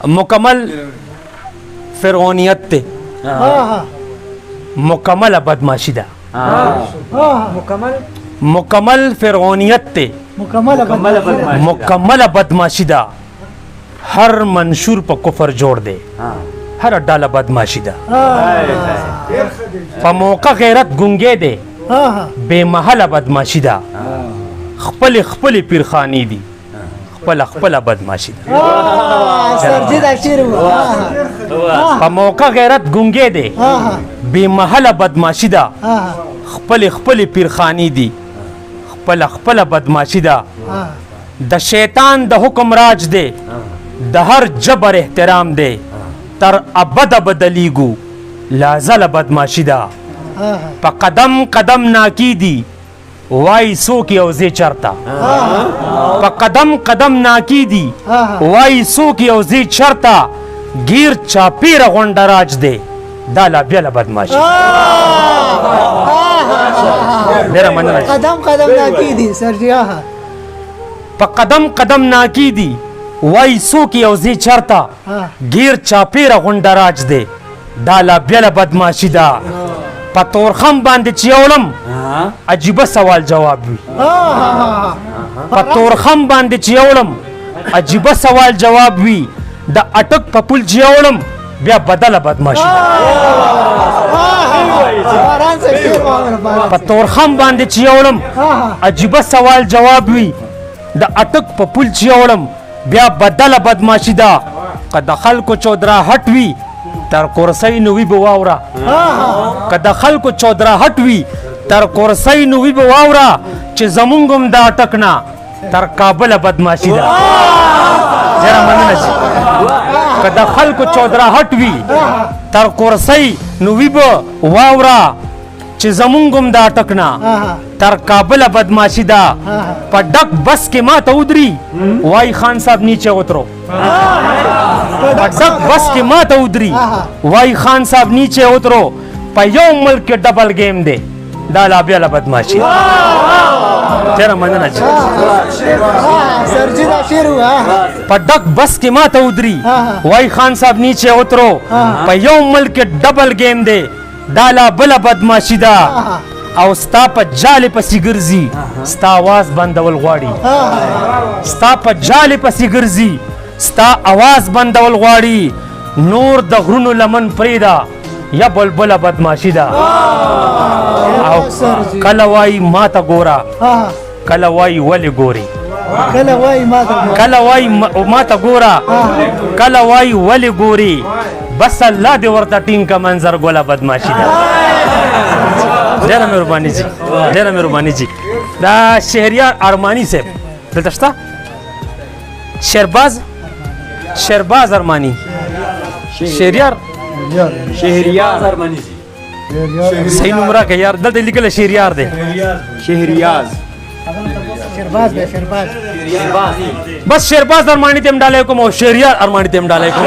मुकम्मल फिरौनियत ते मुकम्मल बदमाशी दा मुकम्मल फिरौनियत ते मुकम्मल बदमाशी दा हर मंशूर पर कुफर जोड़ दे हर अड्डाला बदमाशी दा पमौका गैरत गुंगे दे बेमहल बदमाशी दा खपल खपल पिरखानी दी खपल खपल बदमाशी दा पमौका गैरत गुंगे दे बेमहल बदमाशी दा खपल खपल पिरखानी दी खपल खपल बदमाशी दा द शैतान द हुक्म राज दे द हर जबर एहतराम दे तर अबद बदलीगू लाजल बदमाशी दा प कदम कदम नाकीदी वाई सो की औजे चरता प कदम कदम नाकीदी वाई सो की औजे चरता गिर चापीर गोंडराज दे दाला ब्याला बदमाशी मेरा मन कदम कदम नाकीदी सर जी प कदम कदम नाकीदी वाई सो की औजे चरता गिर चापीर गोंडराज दे दाला ब्याला बदमाशी दा पतोर खम बांधे चियोलम अजीब सवाल जवाब भी पतोर खम बांधे चियोलम अजीब सवाल जवाब भी द अटक पपुल चियोलम ब्या बदल बदमाशी पतोर खम बांधे चियोलम अजीब सवाल जवाब भी द अटक पपुल चियोलम ब्या बदल बदमाशी दा कदखल को चौधरा हटवी तर कोरसई नुवी बवावरा कदखल को चौधरा हटवी तर कोरसई नुवी बवावरा चे जमुंगम दा अटकना तर काबल बदमाशी दा जरा मन नची कदखल को चौधरा हटवी तर कोरसई नुवी बवावरा चे जमुंगम दा अटकना तर काबल बदमाशी दा पडक बस के माता उदरी वाई खान साहब नीचे उतरो पडक बस के माता उदरी वाई खान साहब नीचे उतरो पयो मुल्क के डबल गेम दे दाला ब्याला बदमाशी तेरा मन ना पडक बस के माता उदरी वाई खान साहब नीचे उतरो पयो मुल्क के डबल गेम दे दाला बला बदमाशी दा او ستا په جالې پسې ګرځي ستا आवाज بندول غواړي ستا په جالې پسې ګرځي ستا आवाज بندول غواړي نور د غرونو لمن پریدا یا بلبله بدماشي دا او کله وای ماته ګورا کله وای ولې ګوري کله وای ماته ګورا کله وای ولې ګوري بس الله دې ورته ټینګ کا منظر ګولا بدماشي دا ډیره مهرباني جی ډیره مهرباني جی دا شهریار ارمانی صاحب دلته شته شهرباز ارمانی شهریار ارمانی جی صحیح نمبر کې یار دلته لیکل شهریار دی بس شهرباز ارمانی تم ډالې کوم او شهریار ارمانی تم ډالې کوم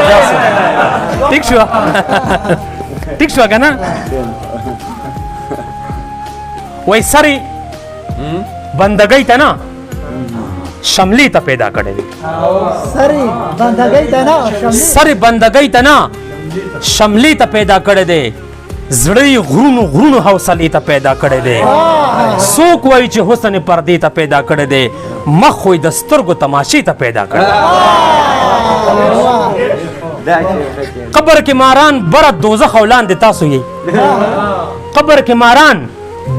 ٹھیک شو کنه وای سری بندګۍ ته نه شملې ته پیدا کړې دي سری بندګۍ ته نه شملې ته پیدا کړې دي زړې غرونو حوصلې ته پیدا کړې دي څوک وایي چې حسن پردې ته پیدا کړې دي مخ وي د سترګو تماشې ته پیدا کړې قبر کې ماران بره دوزخ اولان دي تاسو یې قبر کې ماران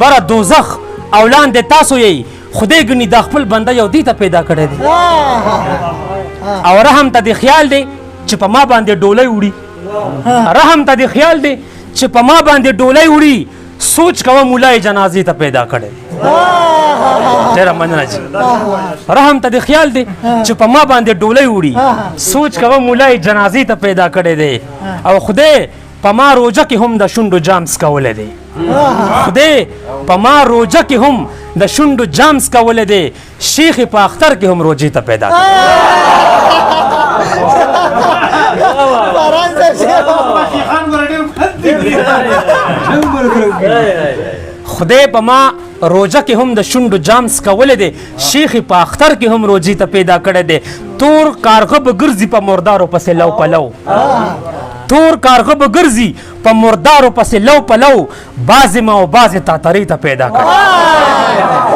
بره دوزخ اولان دي تاسو یې خدای ګني د خپل بنده یو دی ته پیدا کړی دی او رحم ته دی خیال دی چې په ما باندې ډولۍ وړي رحم ته دی خیال دی چې په ما باندې ډولۍ وړي سوچ کوه مولای جنازې ته پیدا کړی دی ډېره مننه جی رحم ته دی خیال دی چې په ما باندې ډولۍ وړي سوچ کوه مولای جنازې ته پیدا کړی دی او خدای په ما روجه کې هم د شونډو جام څکولی دی خدای په ما روجه کې هم د شونډو جام څکولی دی شیخ په اختر کې هم روجې ته پیدا کړی خدای په ما روزه کې هم د شونډو جامس کولې دی شیخ په اختر کې هم روزي ته پیدا کړی دی تور کارغه به ګرځي په مردارو پسې لو پلو تور کارغه به ګرځي په مردارو پسې لو پلو بعضې ما او بعضې تاترۍ ته پیدا کړی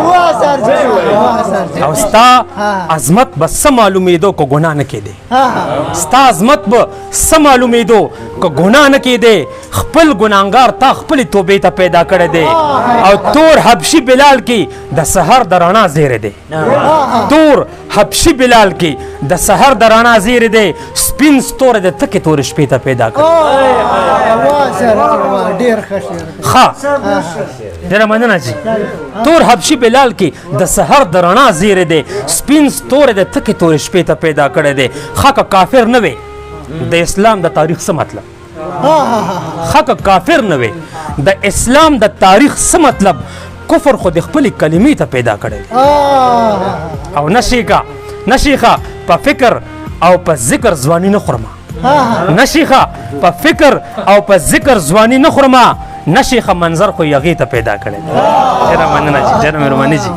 वाह सर जी वाह सर जी او ستا عظمت به څه معلومېدو که ګناه نه کېدی ستا عظمت به څه معلومېدو که ګناه نه کېدی خپل ګناهګار تا خپلې توبې ته پیدا کړی دی او تور حبشي بلال کې د سحر د رڼا زیری دی تور حبشي بلال کې د سحر د رڼا زیری دی سپین ستوری د تکې تورې شپې ته پیدا کړی वाह सर जी वाह ډیر خشیر ښه ډېره مننه جي تور حبشي بلال کې د سحر د رڼا زیری دی سپین ستوری د تکې تورې شپې ته پیدا کړی دی ښه که کافر نه وې د اسلام د تاریخ څه مطلب ښه که کافر نه وې د اسلام د تاریخ څه مطلب کفر خو د خپلې کلمې ته پیدا کړی دی او نشیخه په فکر او په ذکر ځواني نه خورمه نشیخه په فکر او په ذکر ځواني نه خورمه نشیخه منظر خو یغې ته پیدا کړی دی ډېره مننه جي ډېره مهرباني جي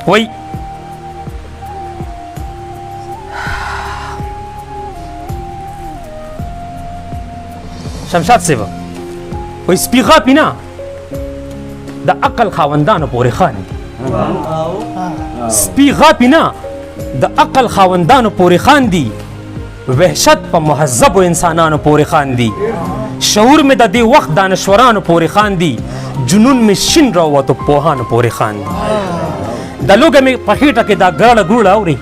وای شمشاد صاحب وای سپي غاپي نه د عقل خاوندانو پورې خاندي سپي غاپي نه د عقل خاوندانو پورې خاندي وحشت په مهذبو انسانانو پورې خاندي شعور مې د دې وخت دانشورانو پورې خاندي جنون مې شین راووتو پوهانو پورې خاندي د لوږې مې په خېټه کې دا ګرړه ګروړه اوري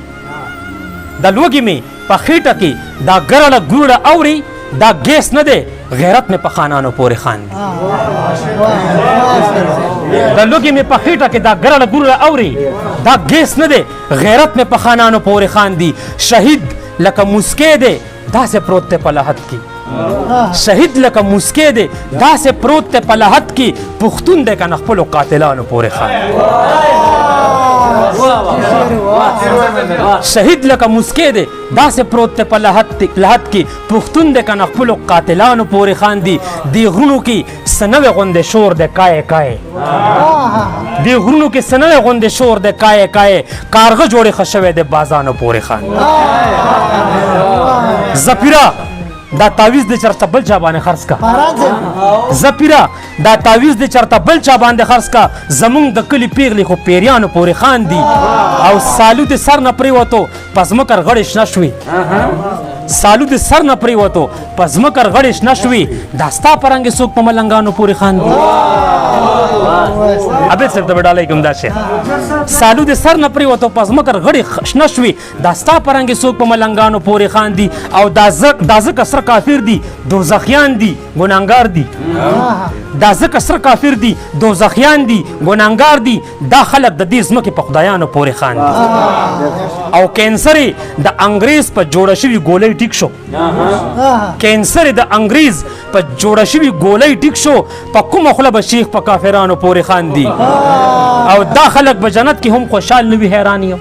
د لوږې مې په خېټه کې دا ګرړه ګروړه اوري دا ګیس نه دی غیرت مې په خانانو پورې خاندي د لوږې مې په خېټه کې دا ګرړه ګروړه اوري دا ګیس نه دی غیرت مې په خانانو پورې خاندي شهید لکه موسکی دی داسې پروت دی په لحد کې شهید لکه موسکی دی داسې پروت دی په لحد کې پښتون دی که نه خپلو قاتلانو پورې خاندي شهید لکه موسکی دی داسې پروت دی په لحد کې پښتون دی که نه خپلو قاتلانو پورې خاندي دې غرونو کې څه نوی غوندې شور دی کایې کایې دې غرونو کې څه نوی غوندې شور دی کایې کایې کارغه جوړې ښه شوی دی بازانو پورې خاندي زپیره دا تعویز دې چرته بل چا باندې خرڅ کا زپیره دا تعویز دې چرته بل چا باندې خرڅ کا زمونږ د کلي پیغلې خو پیریانو پورې خاندي او سالو دې سر نه پرېوتو په ځمکه غړې شنه شوې سالو دې سر نه پرېوتو په ځمکه غړې شنه شوې دا ستا په رنګې څوک په ملنګانو پورې خاندي عبید صاحب ته به ډالۍ کوم دا شی سالو دې سر نه پرېوتو په ځمکه غړې شنه شوې دا ستا په رنګې څوک په ملنګانو پورې خاندي او دا ځکه سره کافر دي دوزخیان دي ګناهګار دي دا ځکه سره کافر دي دوزخیان دي ګناهګار دي دا خلک د دې ځمکې په خدایانو پورې خاندي او کینسر د انګریز په جوړه شوي ګولۍ ټیک شو کینسر د انګریز په جوړه شوي ګولۍ ټیک شو په کومه خوله به شیخ په کافرانو پورې خاندي او دا خلک به جنت کې هم خوشحال نه وي حیران یم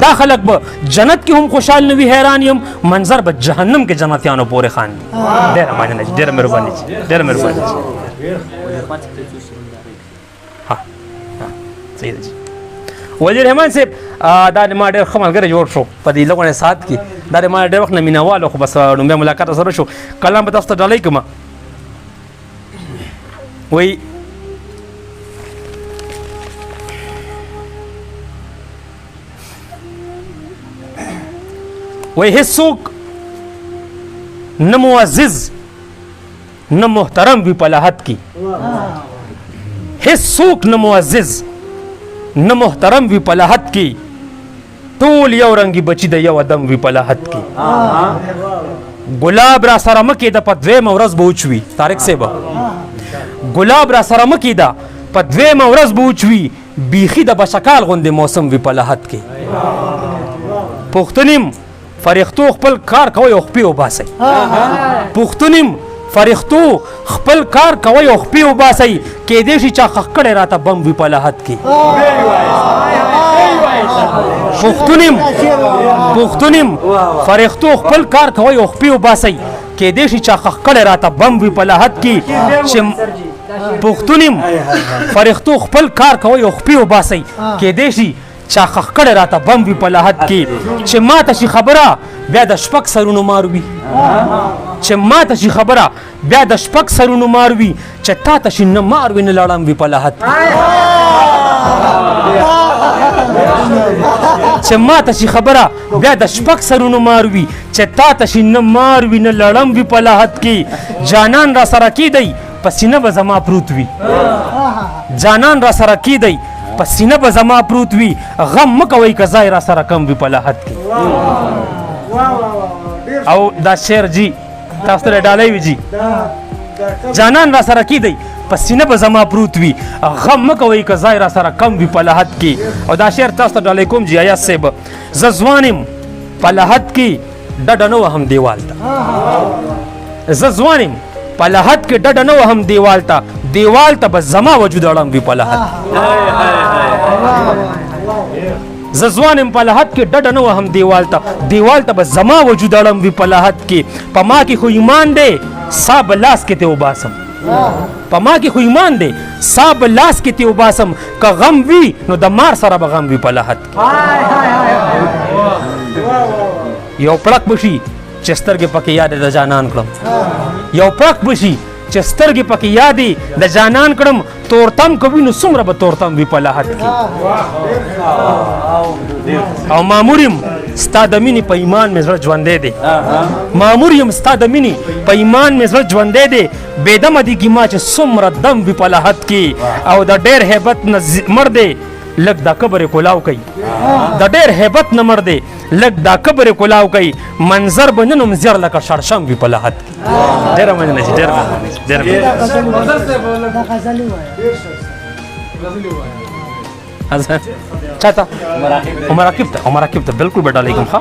دا خلک به جنت کې هم خوشحال نه وي حیران یم منظر به جهنم کې جنتیانو پورې خاندي ډېره مننه ډېره مهرباني ډېره مهرباني ها صحیح ده وزیر رحمان صاحب دا ما ډېر ښه ملګری جوړ شو په دې لږونه ساعت کې دا ما ډېر وخت نه مینهوال خو بس لومبیا ملاقات سره شو کله به تاسو ته ډالۍ کومه وایي هیڅوک نه معزز نه محترم وي په لحد کې هیڅوک نه معزز نه محترم وي په لحد کې ټول یو رنګي بچي د یو ادم وي په لحد کې ګلاب را سره مه کېده په دویمه ورځ به وچوي طارق صاحب ګلاب را سره مه کېده په دویمه ورځ به وچوي بیخي د بشکال غوندې موسم وي په لحد کې پښتونیم فرښتو خپل کار کوئ او خپې وباسئ پښتونیم فرښتو خپل کار کوئ او خپې وباسئ کېدای شي چا خښ کړی راته بم وي په لحد کې پښتونیم فرښتو خپل کار کوي او خپې وباسئ کېدای شي چا خښ کړی راته بم وي په لحد کې چې پښتونیم فرښتو خپل کار کوي او خپې وباسئ کېدای شي چا خښ کړی راته بم وي په لحد کې چې ماته شي خبره بیا د شپږ سرونو مار وي چې ماته شي خبره بیا د شپږ سرونو مار وي چې تا ته شي نه مار وي نه لړم وي په لحد چې ماته شي خبره بیا د شپږ سرونو مار وي چې تا ته شي نه مار وي نه لړم وي په لحد کې جانان را سره کیدی په سینه به زما پروت وي جانان را سره کیدی په سینه به زما پروت وي غم مه کوئ که ځای را سره کم وي په لحد کې او دا شعر جی تاسو ته ډالۍ وي جی جانان را سره کیدی په سینه به زما پروت وي غم مه کوئ که ځای را سره کم وي په لحد کې او دا شعر تاسو ته ډالۍ کوم جی ایاز صاحب زه ځوان یم په لحد کې ډډه نه وهم دیوال ته زه ځوان یم په لحد کې ډډه نه وهم دیوال ته به زما وجود اړم وي په لحد زه ځوان یم په لحد کې ډډه نه وهم دیوال ته به زما وجود اړم وي په لحد کې په ما کې خو ایمان دی سا به لاس کې ته وباسم په ما کې خو ایمان دی سا به لاس کې ته وباسم که غم وي نو د مار سره به غم وي په لحد کې یو پړک بشي چې سترګې پکې یادې د جانان کړم یو پړک بشي چې سترګې پکې یادې د جانان کړم تورتم کوي نو څومره به تورتم وي په لحد کې او مامور یم ستا د مینې په ایمان مې زړه ژوندی دی مامور یم ستا د مینې په ایمان مې زړه ژوندی دی بېدمه دیږي ما چې څومره دم وي په لحد کې او د ډېر هیبت نه مړ دی لږ دا کبر یې کولاو کوي د ډېر هیبت نه مړ دی لږ دا کبر یې کولاو کوي منظر به نن هم زیر لکه شړشم وي په لحد کې ډېره مننه چې ډېره چاته مراقب ته بالکل به ډالۍ کوم ښه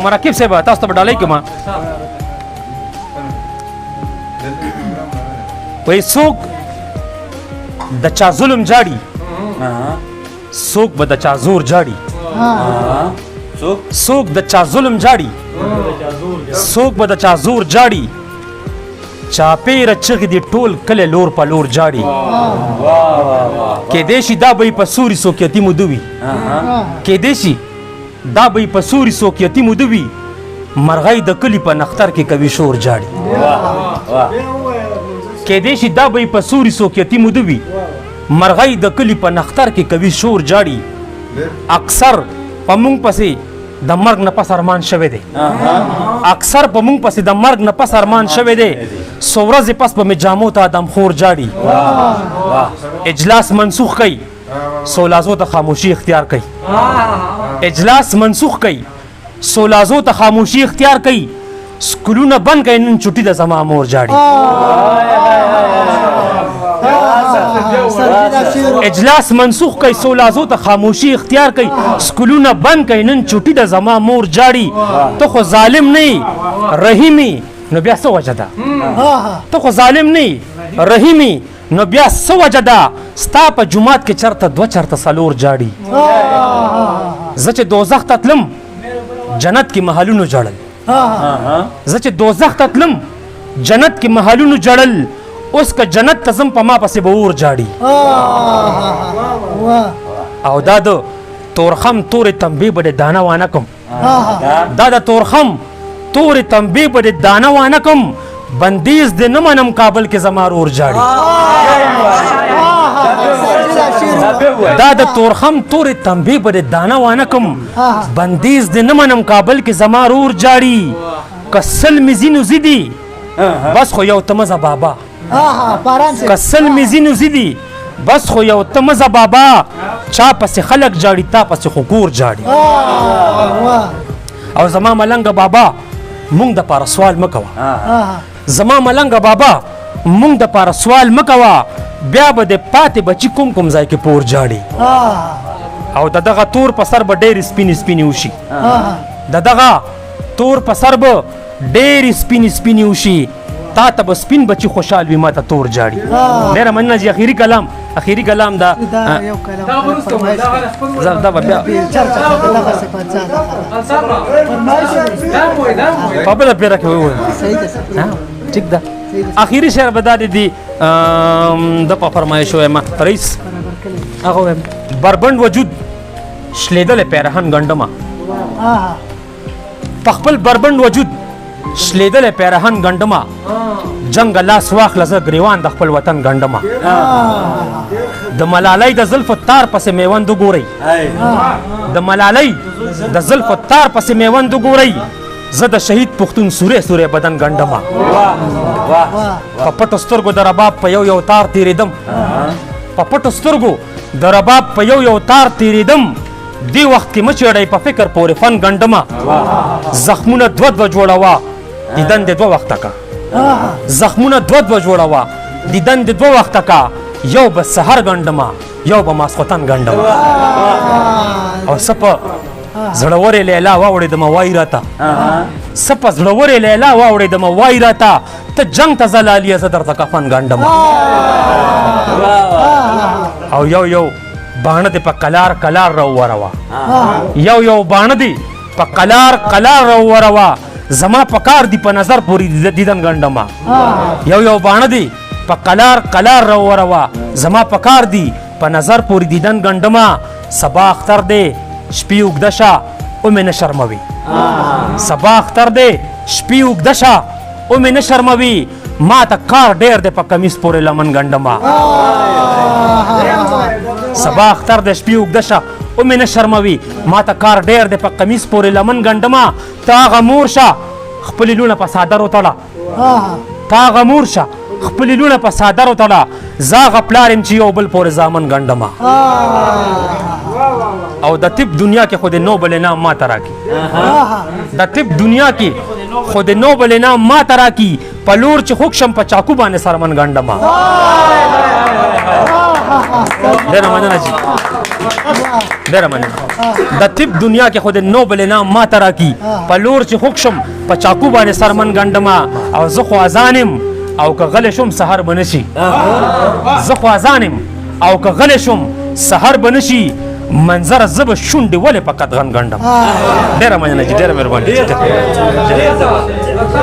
مراقب صاحب تاسو ته به ډالۍ کوم وایي څوک د چا ظلم جاړي څوک به د چا زور جاړي څوک د چا ظلم جاړي څوک به د چا زور جاړي چاپېره چغې دي ټول کلی لور په لور جاړي کېدای شي دا به یې په سوري څوک یتیم وده وي کېدای شي دا به یې په سوري څوک یتیم وده وي مرغۍ د کلي په نختر کې کوي شور جاړي کېدای شي دا به یې په سوري څوک یتیم وده وي مرغۍ د کلي په نختر کې کوي شور جاړي اکثر په مونږ پسې د مرګ نه پس ارمان شوی دی اکثر په مونږ پسې د مرګ نه پس ارمان شوی دی څو ورځې پس به مې جامو ته آدمخور جاړي اجلاس منسوخ کوي سولازو ته خاموشي اختیار کوي اجلاس منسوخ کوي سولازو ته خاموشي اختیار کوي سکولونه بند کوي نن چټي د زما مور جاړي اجلاس منسوخ کوي سولازو ته خاموشي اختیار کوي سکولونه بند کوي نن چټي د زما مور جاړي ته خو ظالم نه رحیمي نو بیا څه وجه ده ته خو ظالم نه رحیمي نو بیا څه وجه ده ستا په جومات کې چرته دوه چرته څلور جاړي زه چې دوزخ ته تلم جنت کې محلونو جړل زه چې دوزخ ته تلم جنت کې محلونو جړل اوس که جنت ته ځم په ما پسې به اور جاړي او دا د تورخم تورې تنبې به د دانه وانه کم دا د تورخم تورې تنبې به د دانه وانه کم بندیز دې نه منم کابل کې زما اور جاړي دا د تورخم تورې تنبې به د دانه وانه کم بندیز دې نه منم کابل کې زما اور جاړي که سل مې ځینو زیدي بس خو یو تمزه بابا کسل می زینو زیدي بس خو یو تمزه بابا چا پسې خلک جاړي تا پسې خو کور جاړي او زما ملنګ بابا مونږ د پاره سوال مکوه زما ملنګ بابا مونږ د پاره سوال مکوه بیا به د پاتې بچي کوم کوم ځای کې پور جاړي او د دغه تور په سر به ډېرې سپینې سپینې وشي د دغه تور په سر به ډېر سپین سپین وشي تا ته به سپین بچي خوشحال وي ما ته تور جاړي ډېره مننه جي اخري کلام دا دا یو کلام فرمایش دا به بیا چرچا دغه صفات فرمایش په بله پیره کې ووایو صحیح ده ٹھیک ده اخري شعر به دا دی د په فرمایش وایم رئیس هغه وایم بربند وجود شلیدل پیرهن ګنډمه په خپل بربند وجود شلیدل پیرهن ګنډمه جنگ لاس واخله زه ګریوان د خپل وطن ګنډمه د ملالۍ د زلفو تار پسې میوند وګورئ د ملالۍ د زلفو تار پسې میوند وګورئ زه د شهید پښتون سورې سورې بدن ګنډمه په پټو سترګو د رباب په یو تار تیریدم په پټو سترګو د رباب په یو تار تیریدم دی وخت کې مچړی په فکر پورې فن ګنډمه زخمونه دوه جوړوه دیدن د دوه وخته کا زخمونه دوه جوړوه دیدن د دوه وخته کا یو به سحر ګنډمه یو به ماسخوتن ګنډمه او سپه زړورې لیلا واوړېدمه وایي راته سپه زړورې لیلا واوړېدمه وایي راته ته جنگ ته زلالیه زه درته کفن ګنډمه او یو باڼه دې په کلار راووروه یو باڼه دې په کلار راووروه زما په کار دی په نظر پورې دیدن ګنډمه یو باڼه دې په کلار راووروه زما په کار دی په نظر پورې دیدن ګنډمه سبا اختر دې شپې اوږده شه ومې نه شرموي سبا اختر دې شپې اوږده شه ومې نه شرموي ما ته کار ډېر دی په کمیس پورې لمن ګنډمه سبا اختر د شپې اوږده شه ومې نه شرموي ما ته کار ډېر دی په کمیس پورې لمن ګنډمه ته هغه مور شه خپلې لوڼه په څادر وتړه ته هغه مور شه خپلې لوڼه په څادر وتړه زه هغه پلار یم چې یو بل پورې زامن ګنډمه او د طب دنیا کې خو د نوبل انعام ما ته راکړي د طب دنیا کې خو د نوبل انعام ما ته راکړي په لور چې خوږ شم په چاقو باندې سرمن ګنډمه ډېره مننه جي ډېره مننه د طب دنیا کې خو د نوبل انعام ما ته راکړي په لور چې خوږ شم په چاقو باندې سرمن ګنډمه او زه خو اذان یم او که غلی شم سحر به نشي زه خو اذان یم او که غلی شم سحر به نشي منظر زه به شونډې ولې په قدغن ګنډم ډېره مننه جي ډېره مهرباني